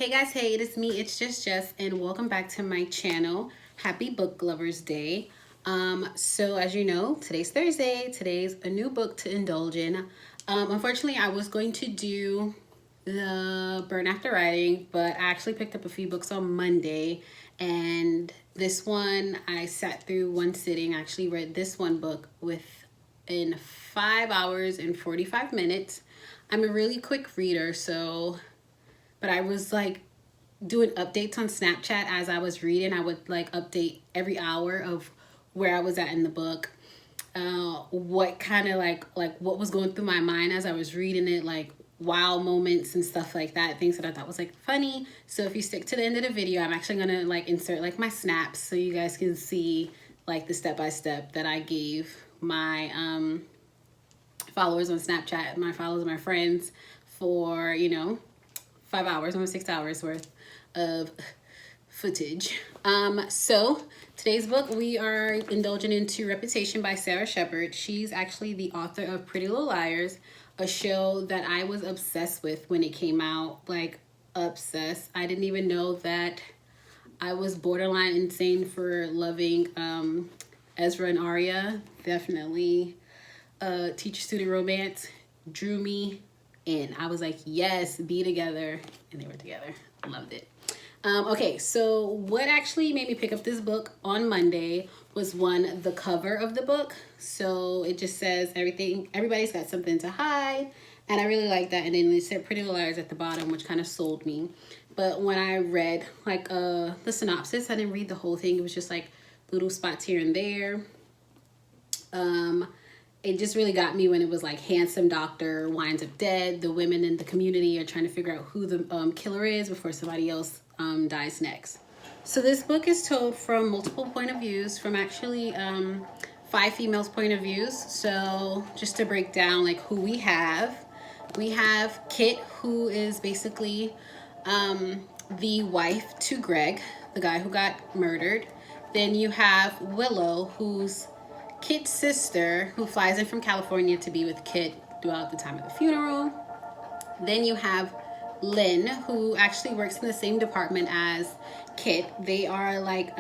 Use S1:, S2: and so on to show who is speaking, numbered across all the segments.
S1: Hey guys, hey, it is me, it's just Jess, and welcome back to my channel. Happy Book Lovers Day. So as you know, today's Thursday, today's a new book to indulge in. Unfortunately, I was going to do the Burn After Writing, but I actually picked up a few books on Monday, and this one I sat through one sitting. I actually read this one book in 5 hours and 45 minutes. I'm a really quick reader, but I was like doing updates on Snapchat as I was reading. I would like update every hour of where I was at in the book, what kind of like what was going through my mind as I was reading it, like wow moments and stuff like that, things that I thought was like funny. So if you stick to the end of the video, I'm actually gonna like insert like my snaps so you guys can see like the step-by-step that I gave my followers on Snapchat, my followers, my friends, for 5 hours, almost 6 hours worth of footage. So today's book, we are indulging into Reputation by Sarah Shepard. She's actually the author of Pretty Little Liars, a show that I was obsessed with when it came out, like obsessed. I didn't even know that I was borderline insane for loving Ezra and Arya. Definitely teacher-student romance drew me in. I was like, yes, be together. And they were together. Loved it. Okay, so what actually made me pick up this book on Monday was the cover of the book. So it just says everybody's got something to hide. And I really like that. And then it said Pretty Little Liars at the bottom, which kind of sold me. But when I read like the synopsis, I didn't read the whole thing. It was just like little spots here and there. It just really got me when it was like handsome doctor winds up dead. The women in the community are trying to figure out who the killer is before somebody else dies next. So this book is told from multiple point of views, from actually 5 females' point of views. So just to break down like who we have Kit, who is basically the wife to Greg, the guy who got murdered. Then you have Willow, who's Kit's sister, who flies in from California to be with Kit throughout the time of the funeral. Then you have Lynn, who actually works in the same department as Kit. They are like,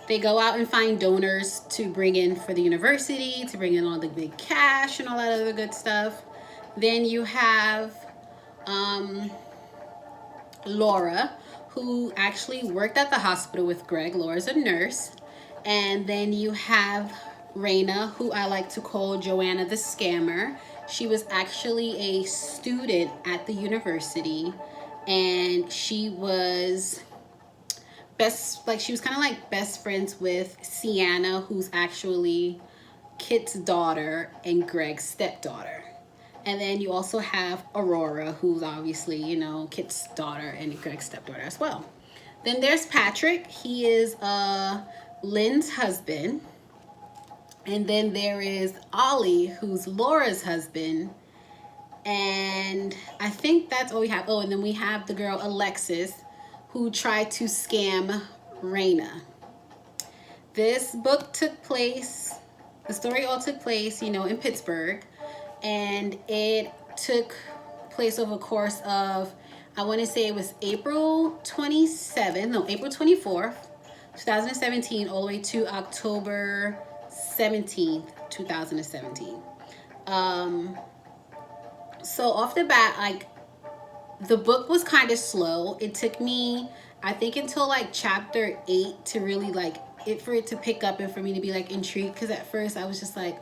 S1: they go out and find donors to bring in for the university, to bring in all the big cash and all that other good stuff. Then you have Laura, who actually worked at the hospital with Greg. Laura's a nurse. And then you have Raina, who I like to call Joanna the Scammer. She was actually a student at the university, and she was she was kind of like best friends with Sienna, who's actually Kit's daughter and Greg's stepdaughter. And then you also have Aurora, who's obviously, Kit's daughter and Greg's stepdaughter as well. Then there's Patrick. He is Lynn's husband. And then there is Ollie, who's Laura's husband. And I think that's all we have. Oh, and then we have the girl Alexis, who tried to scam Raina. This book the story all took place, in Pittsburgh. And it took place over a course of, I want to say it was April 24th, 2017, all the way to October 17th, 2017. So off the bat, like, the book was kind of slow. It took me, I think, until like chapter 8 to really for it to pick up and for me to be like intrigued. Because at first I was just like,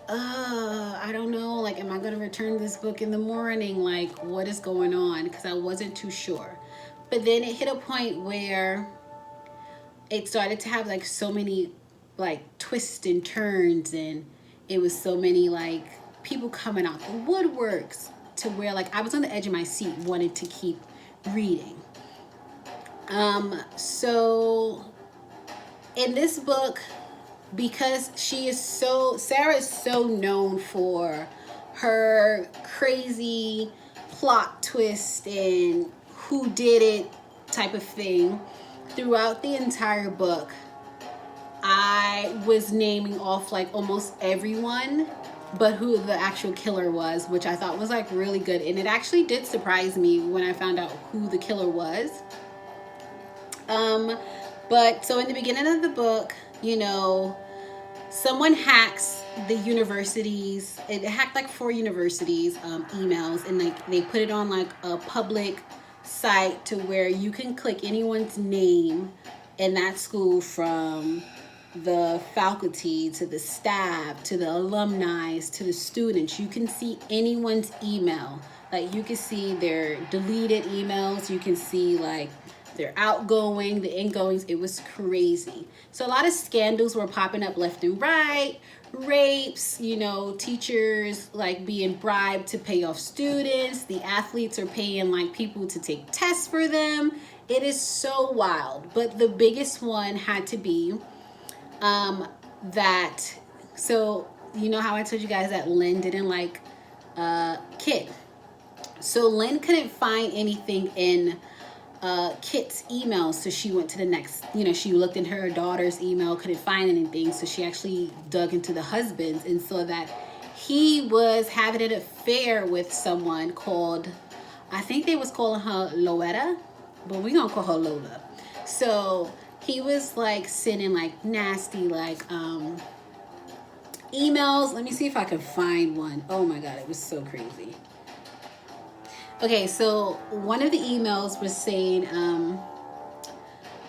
S1: I don't know, like, am I going to return this book in the morning? Like, what is going on? Because I wasn't too sure. But then it hit a point where it started to have like so many like twists and turns, and it was so many like people coming out the woodworks to where like I was on the edge of my seat wanting to keep reading. So in this book, because Sarah is so known for her crazy plot twist and who did it type of thing, throughout the entire book, I was naming off like almost everyone but who the actual killer was, which I thought was like really good. And it actually did surprise me when I found out who the killer was. But so in the beginning of the book, you know, someone hacks the universities. It hacked like 4 universities emails, and like they put it on like a public site to where you can click anyone's name in that school, from the faculty to the staff to the alumni to the students. You can see anyone's email. Like you can see their deleted emails, you can see like their outgoing, the ingoings. It was crazy. So a lot of scandals were popping up left and right. Rapes, you know, teachers like being bribed to pay off students. The athletes are paying like people to take tests for them. It is so wild. But the biggest one had to be that, so you know how I told you guys that Lynn didn't like Kit. So Lynn couldn't find anything in Kit's email, so she went to the next, you know, she looked in her daughter's email, couldn't find anything, so she actually dug into the husband's and saw that he was having an affair with someone called, I think they was calling her Loetta, but we gonna call her Lola. So he was like sending like nasty like emails. Let me see if I can find one. Oh my god, it was so crazy. Okay, so one of the emails was saying,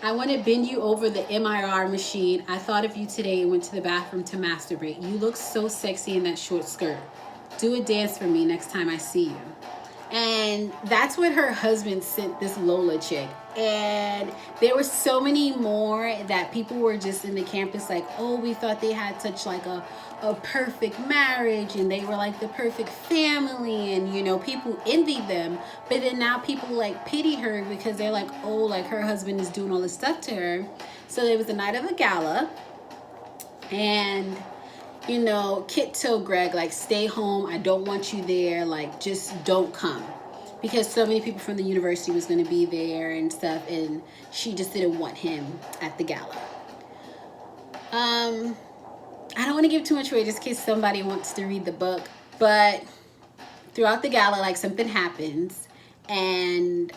S1: I want to bend you over the MIR machine. I thought of you today and went to the bathroom to masturbate. You look so sexy in that short skirt. Do a dance for me next time I see you. And that's what her husband sent this Lola chick. And there were so many more that people were just in the campus like, oh, we thought they had such like a perfect marriage and they were like the perfect family, and you know, people envied them. But then now people like pity her because they're like, oh, like her husband is doing all this stuff to her. So there was the night of the gala, and you know, Kit told Greg like, stay home, I don't want you there, like just don't come, because so many people from the university was going to be there and stuff, and she just didn't want him at the gala. I don't want to give too much away just in case somebody wants to read the book, but throughout the gala, like something happens, and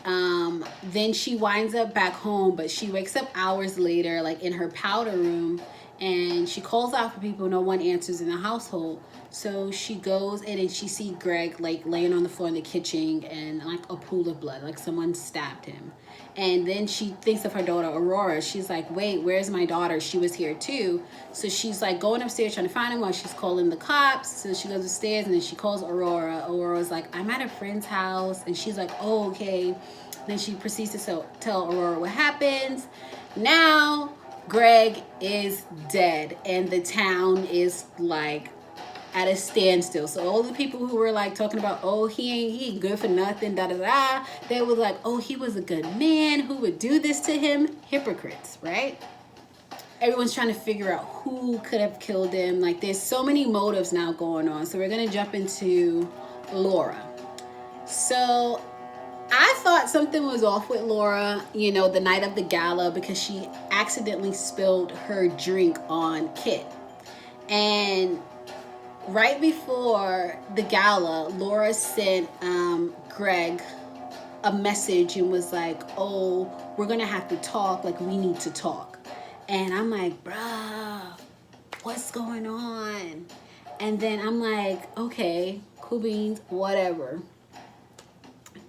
S1: then she winds up back home, but she wakes up hours later like in her powder room, and she calls out for people. No one answers in the household. So she goes in and she sees Greg like laying on the floor in the kitchen and like a pool of blood, like someone stabbed him. And then she thinks of her daughter Aurora. She's like, wait, where's my daughter? She was here too. So she's like going upstairs trying to find him while she's calling the cops. So she goes upstairs and then she calls Aurora. Aurora's like, I'm at a friend's house. And she's like, oh, okay. Then she proceeds to tell Aurora what happens. Now Greg is dead and the town is like at a standstill. So all the people who were like talking about, oh, he ain't good for nothing, da da da, they were like, oh, he was a good man, who would do this to him? Hypocrites, right? Everyone's trying to figure out who could have killed him. Like there's so many motives now going on. So we're gonna jump into Laura. So I thought something was off with Laura, you know, the night of the gala, because she accidentally spilled her drink on Kit. And right before the gala, Laura sent Greg a message and was like, oh, we're gonna have to talk, like we need to talk. And I'm like, bruh, what's going on? And then I'm like, okay, cool beans, whatever.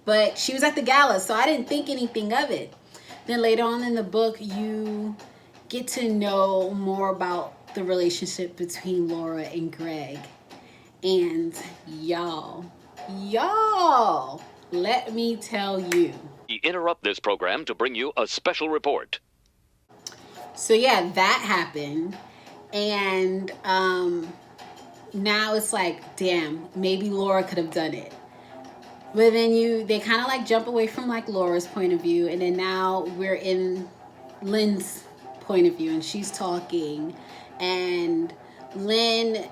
S1: But she was at the gala, so I didn't think anything of it. Then later on in the book, you get to know more about the relationship between Laura and Greg. And y'all, let me tell you.
S2: We interrupt this program to bring you a special report.
S1: So yeah, that happened. And now it's like, damn, maybe Laura could have done it. But then they kind of like jump away from like Laura's point of view, and then now we're in Lynn's point of view, and she's talking, and Lynn.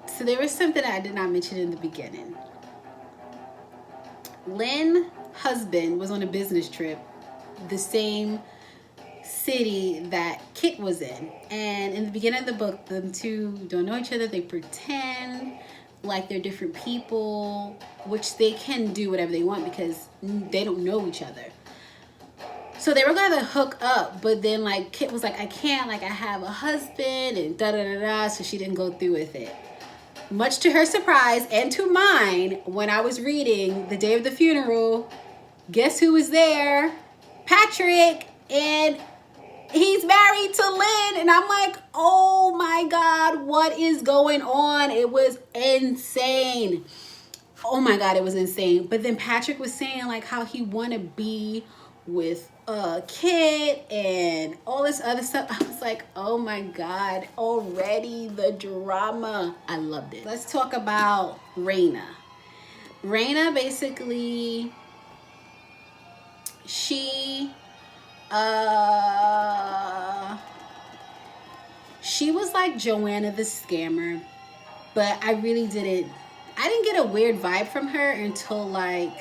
S1: So there was something I did not mention in the beginning. Lynn's husband was on a business trip the same city that Kit was in. And in the beginning of the book, the two don't know each other. They pretend like they're different people, which they can do whatever they want because they don't know each other. So they were gonna hook up, but then like Kit was like, I can't, like I have a husband and da da da da, so she didn't go through with it. Much to her surprise and to mine, when I was reading the day of the funeral, guess who was there? Patrick, and he's married to Lynn, and I'm like, oh my God, what is going on? It was insane. Oh my God, it was insane. But then Patrick was saying like how he want to be with Kit and all this other stuff. I was like, oh my God, already the drama. I loved it. Let's talk about Raina. Raina basically, she was like Joanna the scammer, but I didn't get a weird vibe from her until like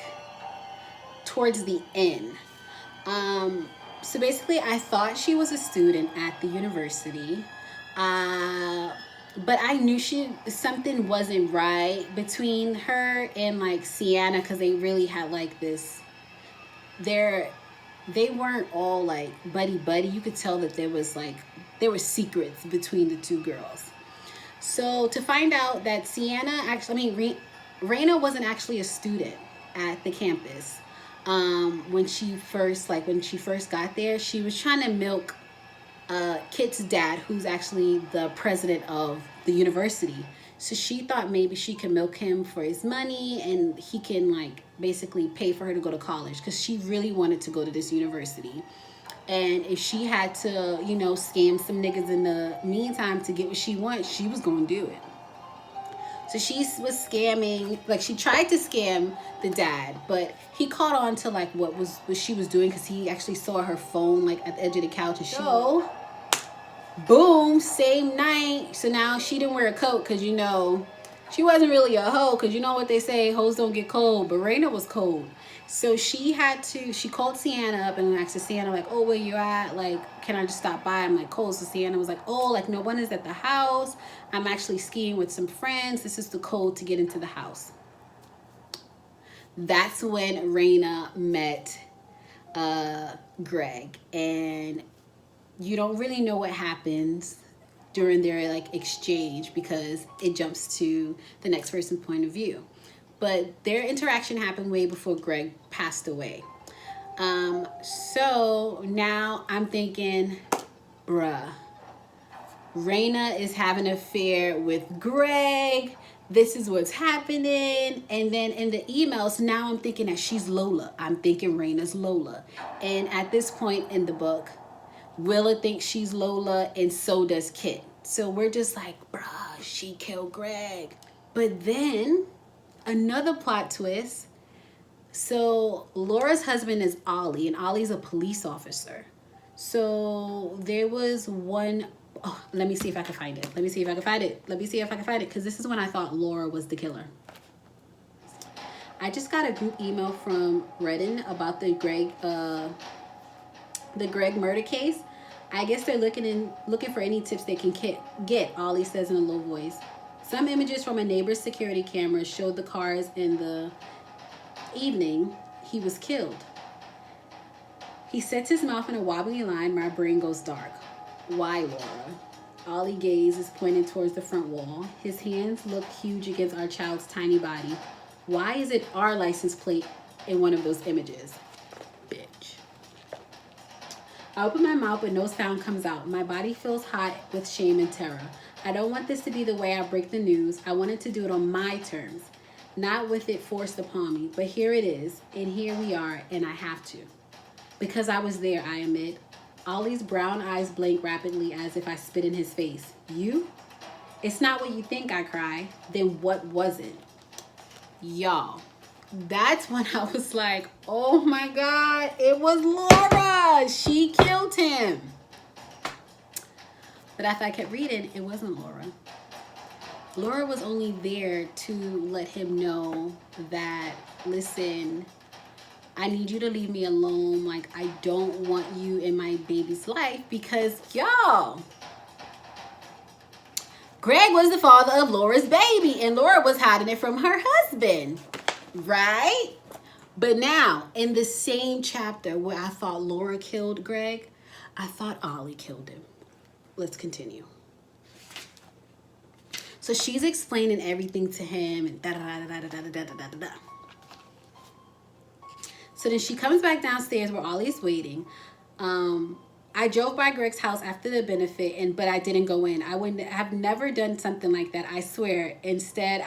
S1: towards the end. So basically I thought she was a student at the university, but I knew something wasn't right between her and like Sienna, because they really had like this, they weren't all like buddy. You could tell that there were secrets between the two girls. So to find out that Raina wasn't actually a student at the campus. When she first got there, she was trying to milk Kit's dad, who's actually the president of the university. So she thought maybe she could milk him for his money and he can like basically pay for her to go to college, because she really wanted to go to this university. And if she had to, scam some niggas in the meantime to get what she wants, she was going to do it. So she was scamming, like she tried to scam the dad, but he caught on to like what she was doing, because he actually saw her phone like at the edge of the couch, and boom, same night. So now she didn't wear a coat because she wasn't really a hoe, because you know what they say, hoes don't get cold, but Raina was cold. So she called Sienna up and asked Sienna like, oh, where you at? Like, can I just stop by? I'm like, cold. So Sienna was like, oh, like no one is at the house. I'm actually skiing with some friends. This is the code to get into the house. That's when Raina met Greg, and you don't really know what happens during their like exchange because it jumps to the next person's point of view. But their interaction happened way before Greg passed away. So now I'm thinking, bruh, Raina is having an affair with Greg. This is what's happening. And then in the emails, now I'm thinking that she's Lola. I'm thinking Raina's Lola. And at this point in the book, Willa thinks she's Lola, and so does Kit. So we're just like, bruh, she killed Greg. But then another plot twist. So Laura's husband is Ollie, and Ollie's a police officer. So there was one, let me see if I can find it. Let me see if I can find it, because this is when I thought Laura was the killer. I just got a group email from Reddit about the Greg murder case. I guess they're looking for any tips they can get, Ollie says in a low voice. Some images from a neighbor's security camera showed the cars in the evening he was killed. He sets his mouth in a wobbly line. My brain goes dark. Why, Laura? Ollie gaze is pointing towards the front wall. His hands look huge against our child's tiny body. Why is it our license plate in one of those images? Bitch. I open my mouth, but no sound comes out. My body feels hot with shame and terror. I don't want this to be the way I break the news. I wanted to do it on my terms, not with it forced upon me. But here it is, and here we are, and I have to. Because I was there, I admit. Ollie's brown eyes blink rapidly as if I spit in his face. You? It's not what you think, I cry. Then what was it? Y'all, that's when I was like, oh my God, it was Laura. She killed him. But after I kept reading, it wasn't Laura. Laura was only there to let him know that, listen, I need you to leave me alone. Like, I don't want you in my baby's life because, y'all, Greg was the father of Laura's baby, and Laura was hiding it from her husband, right? But now, in the same chapter where I thought Laura killed Greg, I thought Ollie killed him. Let's continue. So she's explaining everything to him and da-da-da-da-da-da-da-da-da-da. So then she comes back downstairs where Ollie's waiting. I drove by Greg's house after the benefit, but I didn't go in. I wouldn't have never done something like that, I swear. Instead,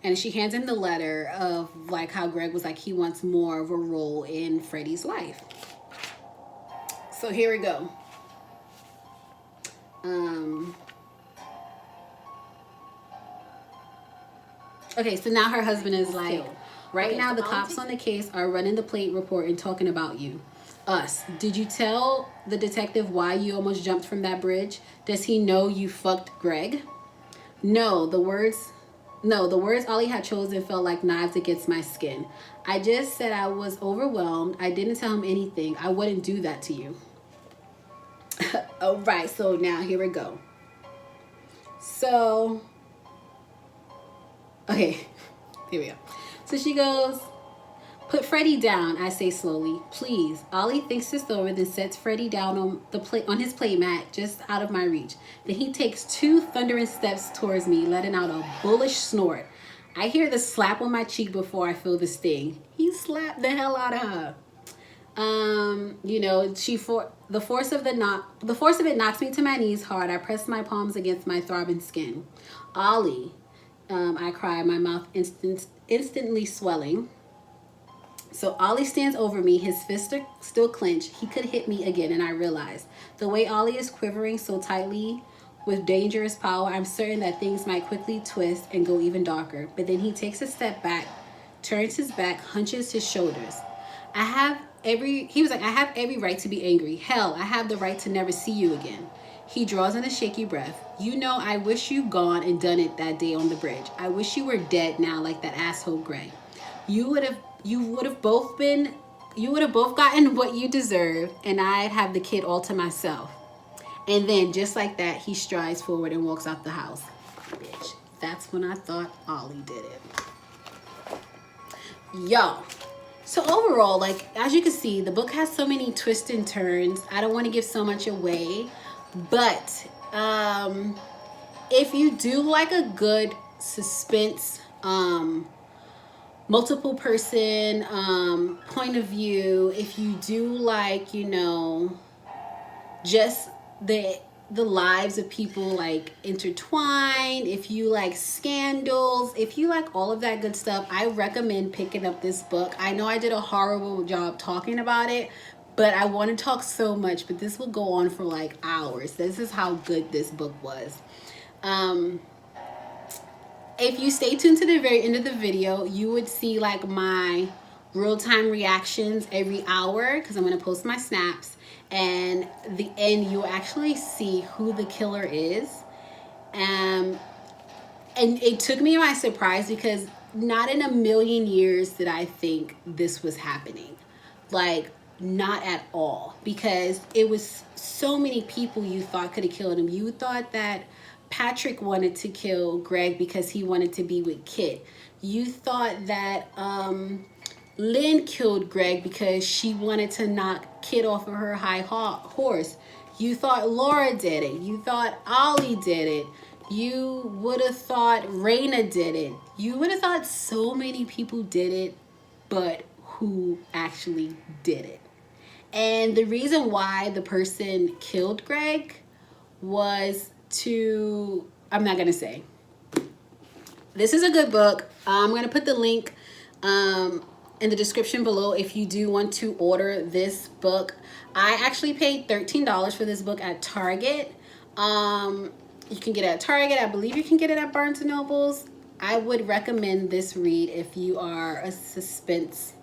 S1: and she hands him the letter of like how Greg was like he wants more of a role in Freddie's life. So here we go. Okay, so now her husband is like, right now the cops on the case are running the plate report and talking about you. Us. Did you tell the detective why you almost jumped from that bridge? Does he know you fucked Greg? No, the words Ollie had chosen felt like knives against my skin. I just said I was overwhelmed. I didn't tell him anything. I wouldn't do that to you. All right, so now here we go. So, okay, here we go. So she goes, put Freddie down, I say slowly. Please. Ollie thinks this over, then sets Freddie down on his play mat just out of my reach. Then he takes 2 thunderous steps towards me, letting out a bullish snort. I hear the slap on my cheek before I feel the sting. He slapped the hell out of her. The force of it knocks me to my knees hard. I press my palms against my throbbing skin. Ollie, I cry, my mouth instantly swelling. So Ollie stands over me, his fists are still clenched. He could hit me again, and I realize the way Ollie is quivering so tightly with dangerous power, I'm certain that things might quickly twist and go even darker. But then he takes a step back, turns his back, hunches his shoulders. I have every right to be angry. Hell, I have the right to never see you again. He draws in a shaky breath. You know, I wish you gone and done it that day on the bridge. I wish you were dead now like that asshole Greg. You would have both gotten what you deserve, and I'd have the kid all to myself. And then, just like that, he strides forward and walks out the house. Bitch, that's when I thought Ollie did it. Y'all. So overall, like, as you can see, the book has so many twists and turns. I don't want to give so much away. But if you do like a good suspense, multiple person point of view, if you do like, just the lives of people like intertwined, if you like scandals, if you like all of that good stuff, I recommend picking up this book. I know I did a horrible job talking about it, but I want to talk so much, but this will go on for like hours. This is how good this book was. If you stay tuned to the very end of the video, you would see like my real-time reactions every hour, because I'm going to post my snaps. And the end, you actually see who the killer is. And it took me by surprise, because not in a million years did I think this was happening. Like, not at all. Because it was so many people you thought could have killed him. You thought that Patrick wanted to kill Greg because he wanted to be with Kit. You thought that Lynn killed Greg because she wanted to knock Kit off of her high horse. You thought Laura did it. You thought Ollie did it. You would have thought Raina did it. You would have thought so many people did it, but who actually did it? And the reason why the person killed Greg was I'm not going to say. This is a good book. I'm going to put the link in the description below if you do want to order this book. I actually paid $13 for this book at Target. You can get it at Target. I believe you can get it at Barnes & Nobles. I would recommend this read if you are a suspense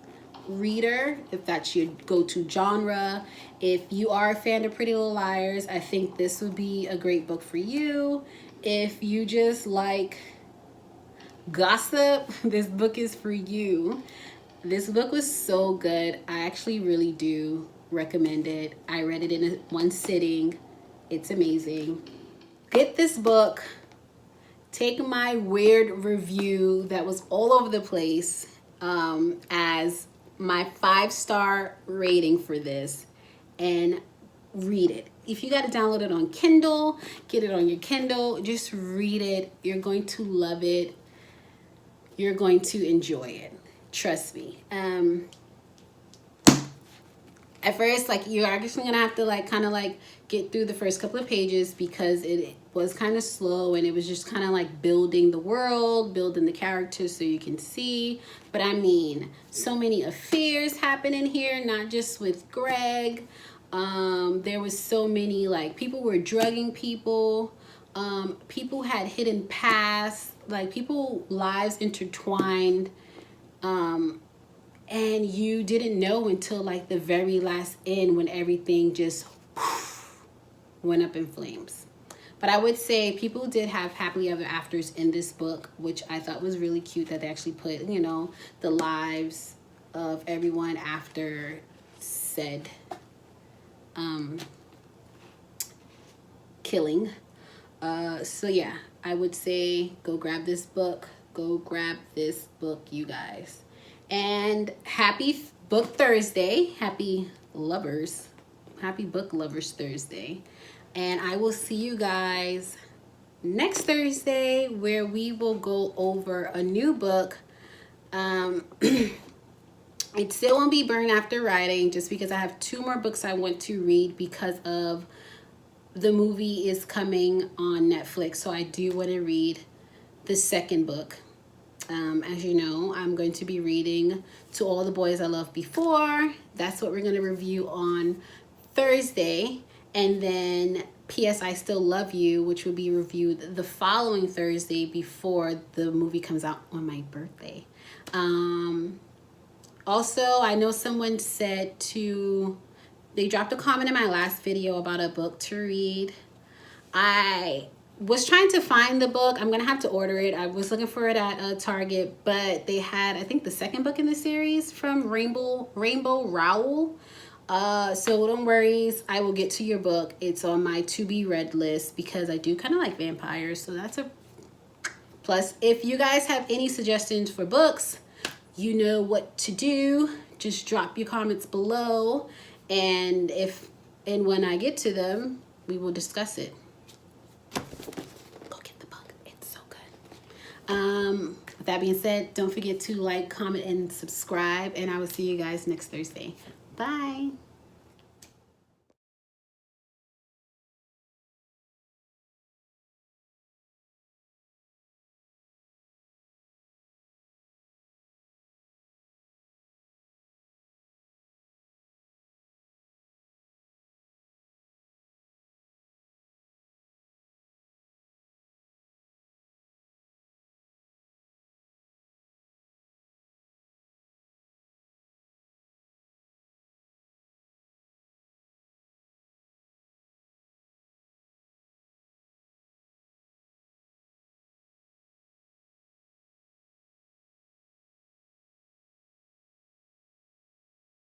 S1: reader, if that's your go-to genre. If you are a fan of Pretty Little Liars, I think this would be a great book for you. If you just like gossip, this book is for you. This book was so good. I actually really do recommend it. I read it in one sitting. It's amazing. Get this book. Take my weird review that was all over the place as my 5-star rating for this and read it. If you got to download it on Kindle, get it on your Kindle. Just read it. You're going to love it. You're going to enjoy it. Trust me. At first, like, you're actually gonna have to like kind of like get through the first couple of pages because it was kind of slow and it was just kind of like building the world, building the characters so you can see. But I mean, so many affairs happen in here, not just with Greg. There was so many, like, people were drugging people. People had hidden pasts, like people lives intertwined. And you didn't know until like the very last end when everything just went up in flames. But I would say people did have happily ever afters in this book, which I thought was really cute that they actually put, you know, the lives of everyone after said killing. So yeah, I would say go grab this book. Go grab this book, you guys. And happy Book Thursday. Happy lovers. Happy Book Lovers Thursday. And I will see you guys next Thursday where we will go over a new book. It still won't be Burn After Writing just because I have 2 more books I want to read because of the movie is coming on Netflix. So I do want to read the second book. As you know, I'm going to be reading To All the Boys I Loved Before. That's what we're going to review on Thursday. And then P.S. I Still Love You, which will be reviewed the following Thursday before the movie comes out on my birthday. Also, I know someone said they dropped a comment in my last video about a book to read. I was trying to find the book. I'm gonna have to order it. I was looking for it at Target, but they had, I think, the second book in the series from Rainbow Rowell. So don't worry, I will get to your book. It's on my to be read list because I do kind of like vampires, so that's a plus. If you guys have any suggestions for books, you know what to do. Just drop your comments below, and when I get to them, we will discuss it. With that being said, don't forget to like, comment, and subscribe, and I will see you guys next Thursday. Bye.